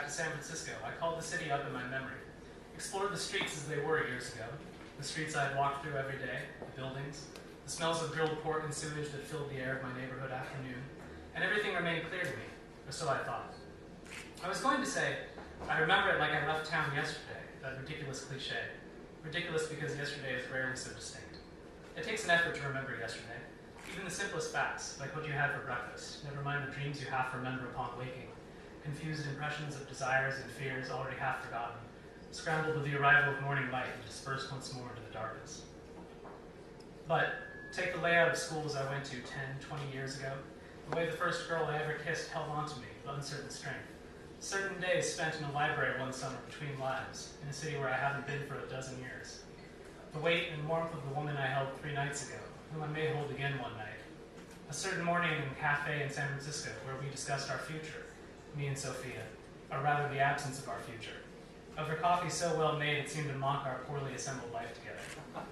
back to San Francisco, I called the city up in my memory, explored the streets as they were years ago, the streets I had walked through every day, the buildings, the smells of grilled pork and sewage that filled the air of my neighborhood afternoon, and everything remained clear to me, or so I thought. I was going to say, I remember it like I left town yesterday, that ridiculous cliche. Ridiculous because yesterday is rarely so distinct. It takes an effort to remember yesterday, even the simplest facts, like what you had for breakfast, never mind the dreams you half remember upon waking, confused impressions of desires and fears already half forgotten, scrambled with the arrival of morning light and dispersed once more into the darkness. But take the layout of schools I went to 10, 20 years ago, the way the first girl I ever kissed held on to me with uncertain strength, certain days spent in a library one summer between lives, in a city where I hadn't been for a dozen years, the weight and warmth of the woman I held 3 nights ago, whom I may hold again one night, a certain morning in a cafe in San Francisco where we discussed our future, me and Sophia, or rather the absence of our future, over coffee so well made it seemed to mock our poorly assembled life together.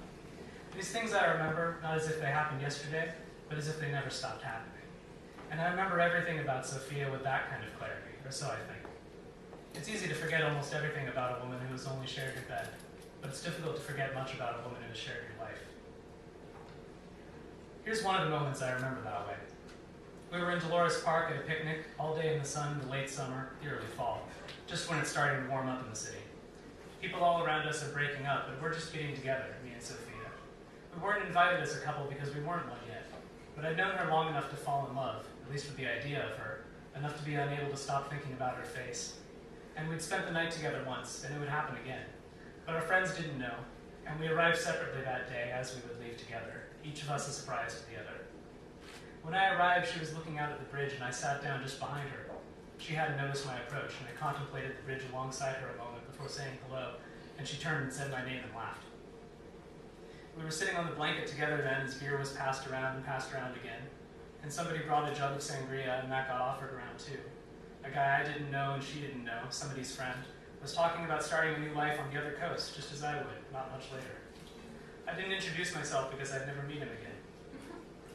These things I remember, not as if they happened yesterday, but as if they never stopped happening. And I remember everything about Sophia with that kind of clarity, or so I think. It's easy to forget almost everything about a woman who has only shared your bed, but it's difficult to forget much about a woman who has shared your life. Here's one of the moments I remember that way. We were in Dolores Park at a picnic, all day in the sun, the late summer, the early fall, just when it's starting to warm up in the city. People all around us are breaking up, but we're just getting together, me and Sophia. We weren't invited as a couple because we weren't one yet, but I'd known her long enough to fall in love, at least with the idea of her, enough to be unable to stop thinking about her face. And we'd spent the night together once, and it would happen again. But our friends didn't know, and we arrived separately that day as we would leave together, each of us a surprise to the other. When I arrived, she was looking out at the bridge, and I sat down just behind her. She hadn't noticed my approach, and I contemplated the bridge alongside her a moment before saying hello, and she turned and said my name and laughed. We were sitting on the blanket together then as beer was passed around and passed around again, and somebody brought a jug of sangria, and that got offered around too. A guy I didn't know and she didn't know, somebody's friend, was talking about starting a new life on the other coast, just as I would, not much later. I didn't introduce myself because I'd never meet him again.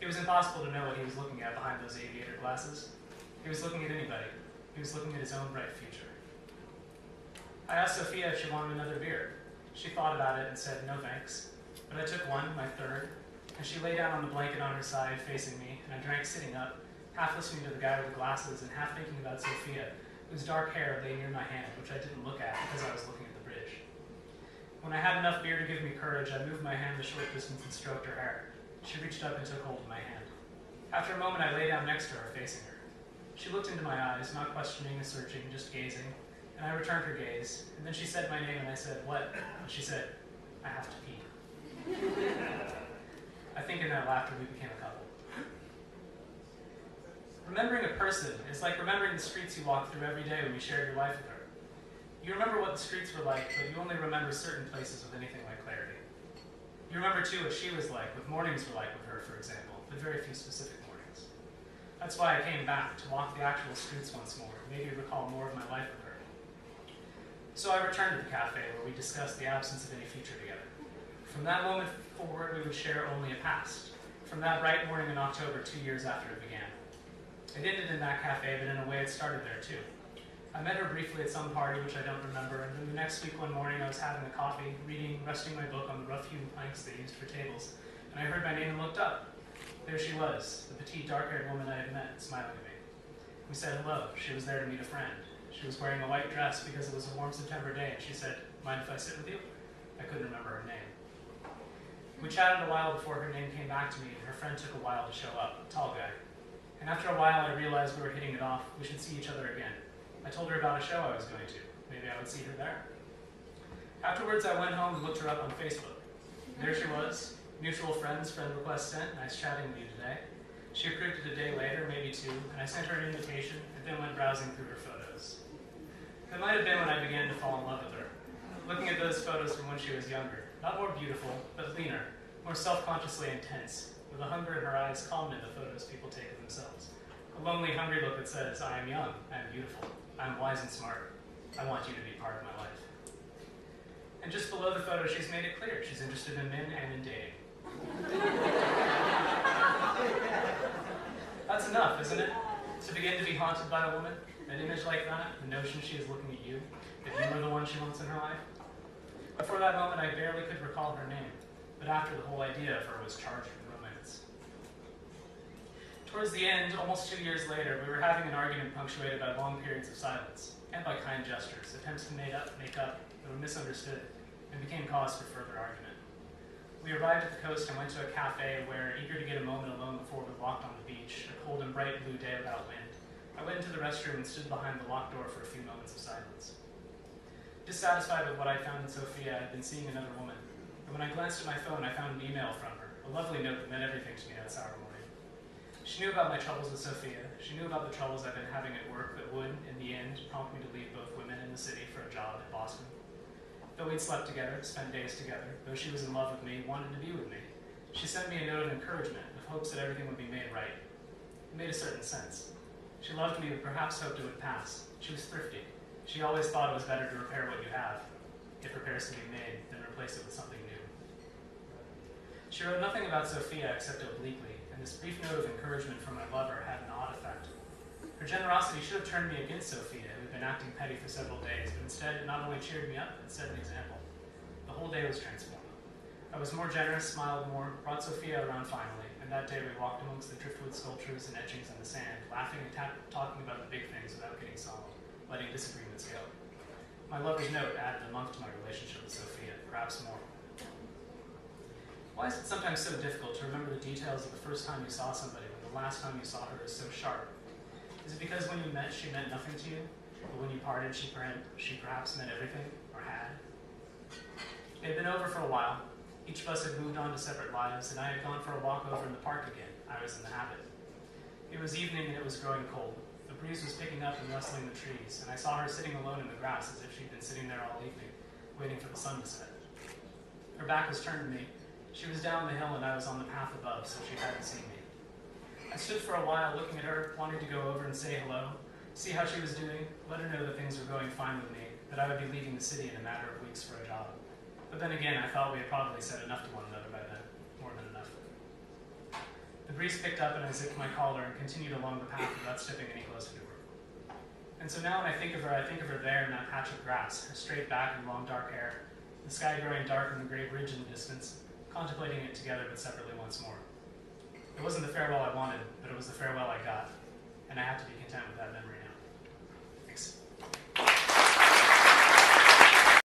It was impossible to know what he was looking at behind those aviator glasses. He was looking at anybody. He was looking at his own bright future. I asked Sophia if she wanted another beer. She thought about it and said, no thanks. But I took one, my third, and she lay down on the blanket on her side, facing me, and I drank sitting up, half listening to the guy with the glasses and half thinking about Sophia, whose dark hair lay near my hand, which I didn't look at because I was looking at the bridge. When I had enough beer to give me courage, I moved my hand a short distance and stroked her hair. She reached up and took hold of my hand. After a moment, I lay down next to her, facing her. She looked into my eyes, not questioning or searching, just gazing, and I returned her gaze, and then she said my name, and I said, what? And she said, I have to pee. I think in that laughter we became a couple. Remembering a person is like remembering the streets you walked through every day when you shared your life with her. You remember what the streets were like, but you only remember certain places with anything like clarity. You remember, too, what she was like, what mornings were like with her, for example, but very few specific mornings. That's why I came back, to walk the actual streets once more, maybe recall more of my life with her. So I returned to the cafe, where we discussed the absence of any future together. From that moment forward, we would share only a past. From that bright morning in October, 2 years after it began. It ended in that cafe, but in a way it started there too. I met her briefly at some party, which I don't remember, and then the next week one morning I was having a coffee, reading, resting my book on the rough-hewn planks they used for tables, and I heard my name and looked up. There she was, the petite, dark-haired woman I had met, smiling at me. We said hello. She was there to meet a friend. She was wearing a white dress because it was a warm September day, and she said, mind if I sit with you? I couldn't remember her name. We chatted a while before her name came back to me, and her friend took a while to show up, a tall guy. And after a while, I realized we were hitting it off. We should see each other again. I told her about a show I was going to. Maybe I would see her there. Afterwards, I went home and looked her up on Facebook. There she was. Mutual friends, friend request sent. Nice chatting with you today. She approved it a day later, maybe 2, and I sent her an invitation and then went browsing through her photos. It might have been when I began to fall in love with her. Looking at those photos from when she was younger. Not more beautiful, but leaner. More self-consciously intense. With a hunger in her eyes common in the photos people take of themselves. A lonely, hungry look that says, I am young, I am beautiful, I am wise and smart. I want you to be part of my life. And just below the photo, she's made it clear she's interested in men and in dating. That's enough, isn't it? To begin to be haunted by a woman? An image like that, the notion she is looking at you, if you were the one she wants in her life. Before that moment, I barely could recall her name, but after, the whole idea of her was charged with romance. Towards the end, almost 2 years later, we were having an argument punctuated by long periods of silence, and by kind gestures, attempts to make up that were misunderstood, and became cause for further argument. We arrived at the coast and went to a cafe where, eager to get a moment alone before we walked on the beach, a cold and bright blue day without wind, I went into the restroom and stood behind the locked door for a few moments of silence. Dissatisfied with what I found in Sophia, I had been seeing another woman, and when I glanced at my phone, I found an email from her, a lovely note that meant everything to me that sour morning. She knew about my troubles with Sophia. She knew about the troubles I've been having at work that would, in the end, prompt me to leave both women in the city for a job in Boston. Though we'd slept together, spent days together, though she was in love with me, wanted to be with me, she sent me a note of encouragement, of hopes that everything would be made right. It made a certain sense. She loved me, but perhaps hoped it would pass. She was thrifty. She always thought it was better to repair what you have, if repairs can be made, than replace it with something new. She wrote nothing about Sophia except obliquely, and this brief note of encouragement from my lover had an odd effect. Her generosity should have turned me against Sophia, who had been acting petty for several days, but instead it not only cheered me up, but set an example. The whole day was transformed. I was more generous, smiled more, brought Sophia around finally, and that day we walked amongst the driftwood sculptures and etchings on the sand, laughing and talking about the big things without getting solemn, letting disagreements go. My lover's note added a month to my relationship with Sophia, perhaps more. Why is it sometimes so difficult to remember the details of the first time you saw somebody when the last time you saw her is so sharp? Is it because when you met, she meant nothing to you, but when you parted, she perhaps meant everything, or had? It had been over for a while. Each of us had moved on to separate lives, and I had gone for a walk over in the park again. I was in the habit. It was evening and it was growing cold. The breeze was picking up and rustling the trees, and I saw her sitting alone in the grass as if she'd been sitting there all evening, waiting for the sun to set. Her back was turned to me. She was down the hill and I was on the path above, so she hadn't seen me. I stood for a while looking at her, wanting to go over and say hello, see how she was doing, let her know that things were going fine with me, that I would be leaving the city in a matter of weeks for a job. But then again, I thought we had probably said enough to one another by then, more than enough. The breeze picked up and I zipped my collar and continued along the path without stepping any closer to her. And so now when I think of her there in that patch of grass, her straight back and long dark hair, the sky growing dark and the gray bridge in the distance, contemplating it together but separately once more. It wasn't the farewell I wanted, but it was the farewell I got, and I have to be content with that memory now. Thanks.